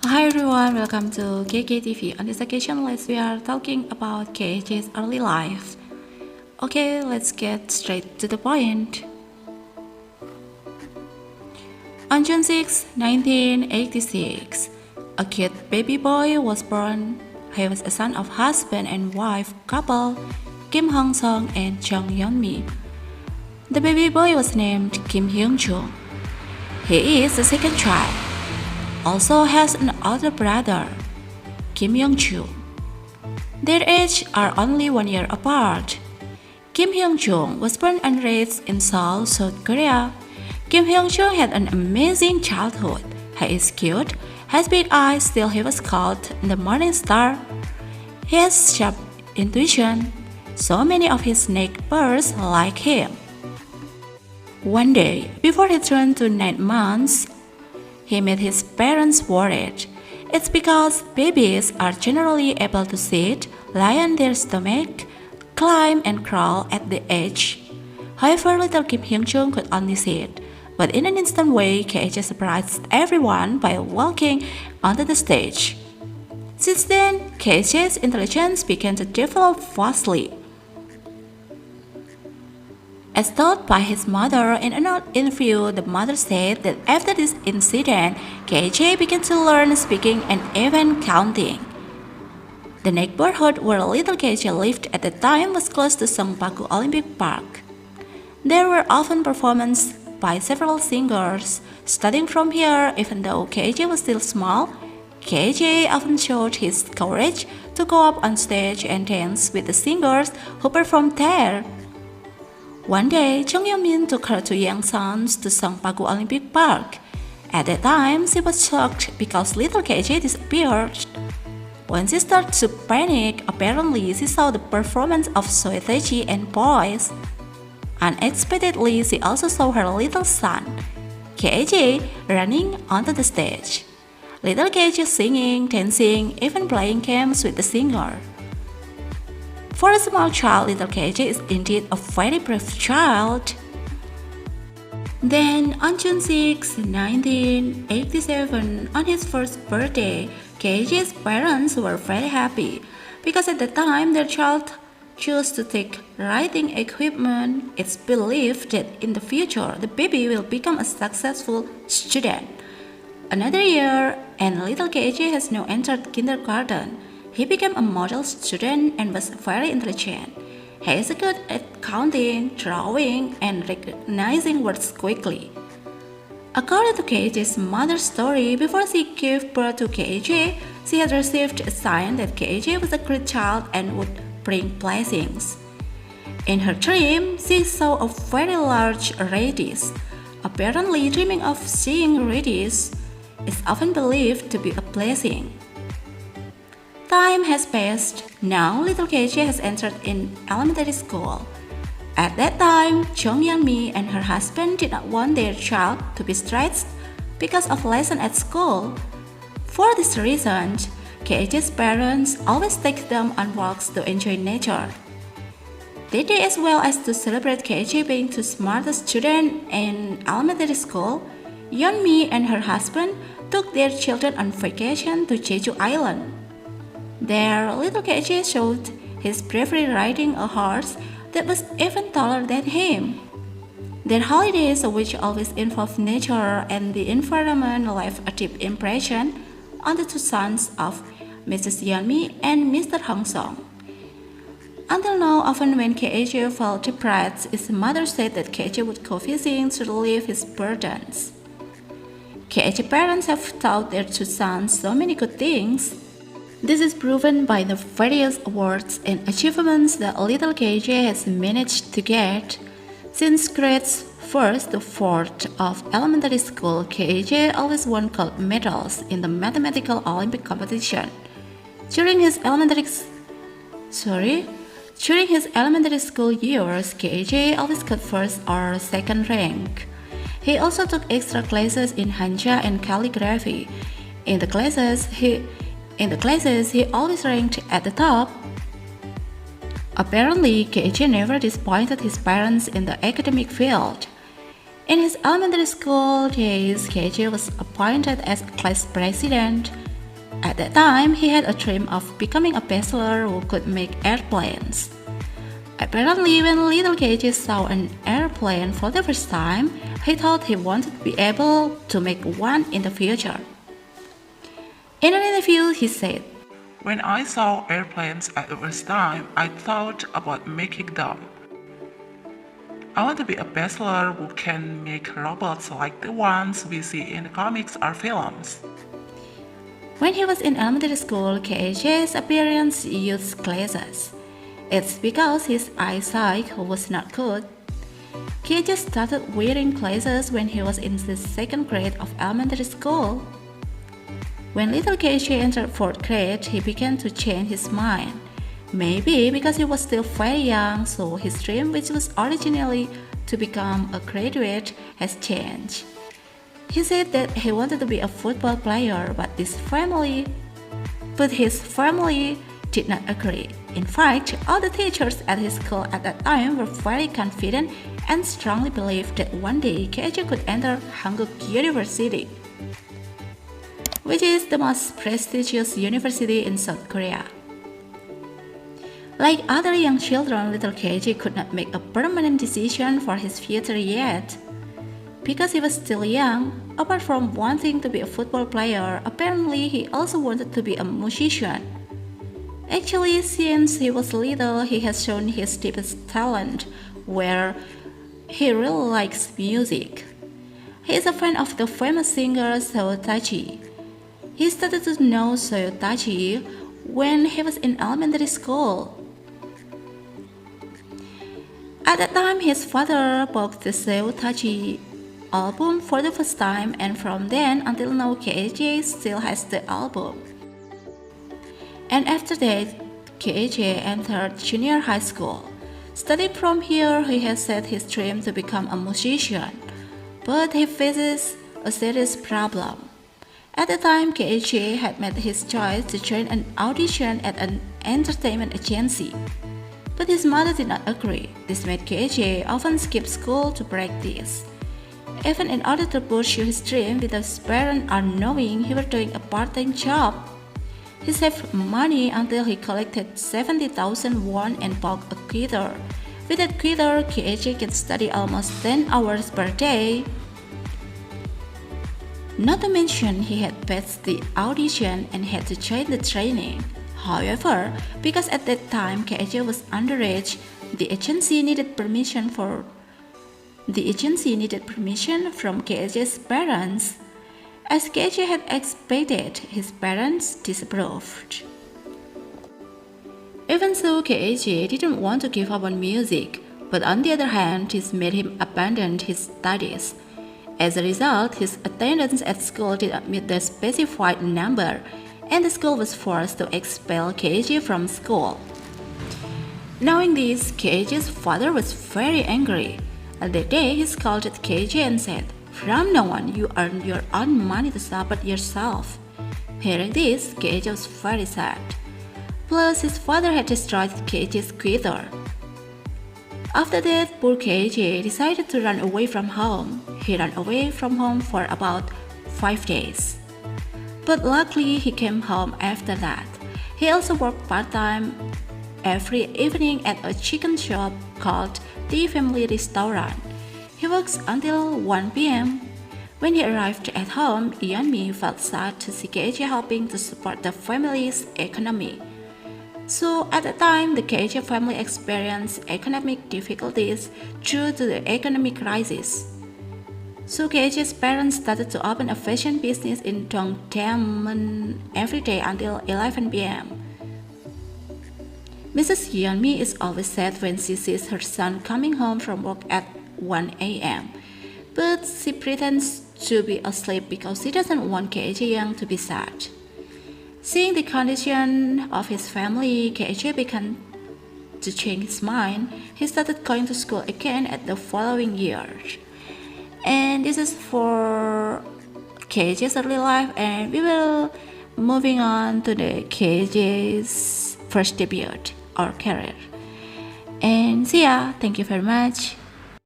Hi everyone, welcome to KKTV. On this occasion, we are talking about KJ's early life. Okay, let's get straight to the point. On June 6, 1986, a cute baby boy was born. He was a son of husband and wife couple Kim Hyun Joong and Jung Yeon-mi. The baby boy was named Kim Hyun Joong. He is the second child. Also has an older brother, Kim Hyun Joong. Their ages are only 1 year apart. Kim Hyun Joong was born and raised in Seoul, South Korea. Kim Hyun Joong had an amazing childhood. He is cute, has big eyes, still he was called the morning star. He has sharp intuition. So many of his neighbors like him. One day, before he turned to 9 months, he made his parents worried. It's because babies are generally able to sit, lie on their stomach, climb and crawl at the age. However, little Kim Hyun Joong could only sit, but in an instant way, KJ surprised everyone by walking onto the stage. Since then, KJ's intelligence began to develop fastly. As told by his mother in an interview, the mother said that after this incident, KJ began to learn speaking and even counting. The neighborhood where little KJ lived at the time was close to Songpa Olympic Park. There were often performances by several singers. Starting from here, even though KJ was still small, KJ often showed his courage to go up on stage and dance with the singers who performed there. One day, Jung Yeon-min took her two young sons to Songpa Olympic Park. At that time, she was shocked because little KJ disappeared. When she started to panic, apparently she saw the performance of Soetaeji and boys. Unexpectedly, she also saw her little son, KJ, running onto the stage. Little KJ singing, dancing, even playing games with the singer. For a small child, little KJ is indeed a very brave child. Then, on June 6, 1987, on his first birthday, KJ's parents were very happy because at the time their child chose to take writing equipment. It's believed that in the future, the baby will become a successful student. Another year, and little KJ has now entered kindergarten. He became a model student and was very intelligent. He is good at counting, drawing, and recognizing words quickly. According to KJ's mother's story, before she gave birth to KJ, she had received a sign that KJ was a great child and would bring blessings. In her dream, she saw a very large radish. Apparently, dreaming of seeing radish is often believed to be a blessing. Time has passed. Now, little KJ has entered in elementary school. At that time, Jung Yeon-mi and her husband did not want their child to be stressed because of lessons at school. For this reason, KJ's parents always take them on walks to enjoy nature. They did as well as to celebrate KJ being the smartest student in elementary school. Yeon-mi and her husband took their children on vacation to Jeju Island. There, little KJ showed his bravery riding a horse that was even taller than him. Their holidays, which always involved nature and the environment, left a deep impression on the two sons of Mrs. Yeon-mi and Mr. Hyun Joong. Until now, often when KJ felt depressed, his mother said that KJ would go fishing to relieve his burdens. KJ parents have taught their two sons so many good things. This is proven by the various awards and achievements that little KJ has managed to get. Since grades 1st to 4th of elementary school, KJ always won gold medals in the mathematical Olympic competition. During his elementary school years, KJ always got first or second rank. He also took extra classes in Hanja and calligraphy. In the classes, he always ranked at the top. Apparently, KJ never disappointed his parents in the academic field. In his elementary school days, KJ was appointed as class president. At that time, he had a dream of becoming a peddler who could make airplanes. Apparently, when little KJ saw an airplane for the first time, he thought he wanted to be able to make one in the future. In an interview, he said, "When I saw airplanes at the first time, I thought about making them. I want to be a peddler who can make robots like the ones we see in the comics or films." when he was in elementary school, KJ's appearance used glasses. It's because his eyesight was not good. KJ started wearing glasses when he was in the second grade of elementary school. When little KJ entered fourth grade, he began to change his mind. Maybe because he was still very young, so his dream, which was originally to become a graduate, has changed. He said that he wanted to be a football player, but his family did not agree. In fact, all the teachers at his school at that time were very confident and strongly believed that one day KJ could enter Hanguk University, which is the most prestigious university in South Korea. Like other young children, little KJ could not make a permanent decision for his future yet. Because he was still young, apart from wanting to be a football player, apparently he also wanted to be a musician. Actually, since he was little, he has shown his deepest talent, where he really likes music. He is a fan of the famous singer Seo Taiji. He started to know Seo Taiji when he was in elementary school. At that time, his father bought the Seo Taiji album for the first time, and from then until now, KJ still has the album. And after that, KJ entered junior high school. Starting from here, he has set his dream to become a musician, but he faces a serious problem. At the time, KJ had made his choice to join an audition at an entertainment agency, but his mother did not agree. This made KJ often skip school to practice. Even in order to pursue his dream without his parents knowing, he was doing a part-time job. He saved money until he collected 70,000 won and bought a guitar. With that guitar, KJ can study almost 10 hours per day. Not to mention, he had passed the audition and had to join the training. However, because at that time KJ was underage, the agency needed permission from KJ's parents. As KJ had expected, his parents disapproved. Even so, KJ didn't want to give up on music, but on the other hand, this made him abandon his studies. As a result, his attendance at school did not meet the specified number, and the school was forced to expel KJ from school. Knowing this, KJ's father was very angry. And that day, he scolded KJ and said, "From now on, you earn your own money to support yourself." Hearing this, KJ was very sad. Plus, his father had destroyed KJ's guitar. After that, poor KJ decided to run away from home. He ran away from home for about 5 days. But luckily, he came home after that. He also worked part-time every evening at a chicken shop called The Family Restaurant. He works until 1 p.m. When he arrived at home, Yeonmi felt sad to see KJ helping to support the family's economy. So at the time, the KJ family experienced economic difficulties due to the economic crisis. So KJ's parents started to open a fashion business in Dongdaemun every day until 11 p.m. Mrs. Yeonmi is always sad when she sees her son coming home from work at 1 a.m. But she pretends to be asleep because she doesn't want KJ Young to be sad. Seeing the condition of his family, KJ began to change his mind. He started going to school again at the following year. And this is for KJ's early life, and we will moving on to the KJ's first debut or career. And see ya. Thank you very much.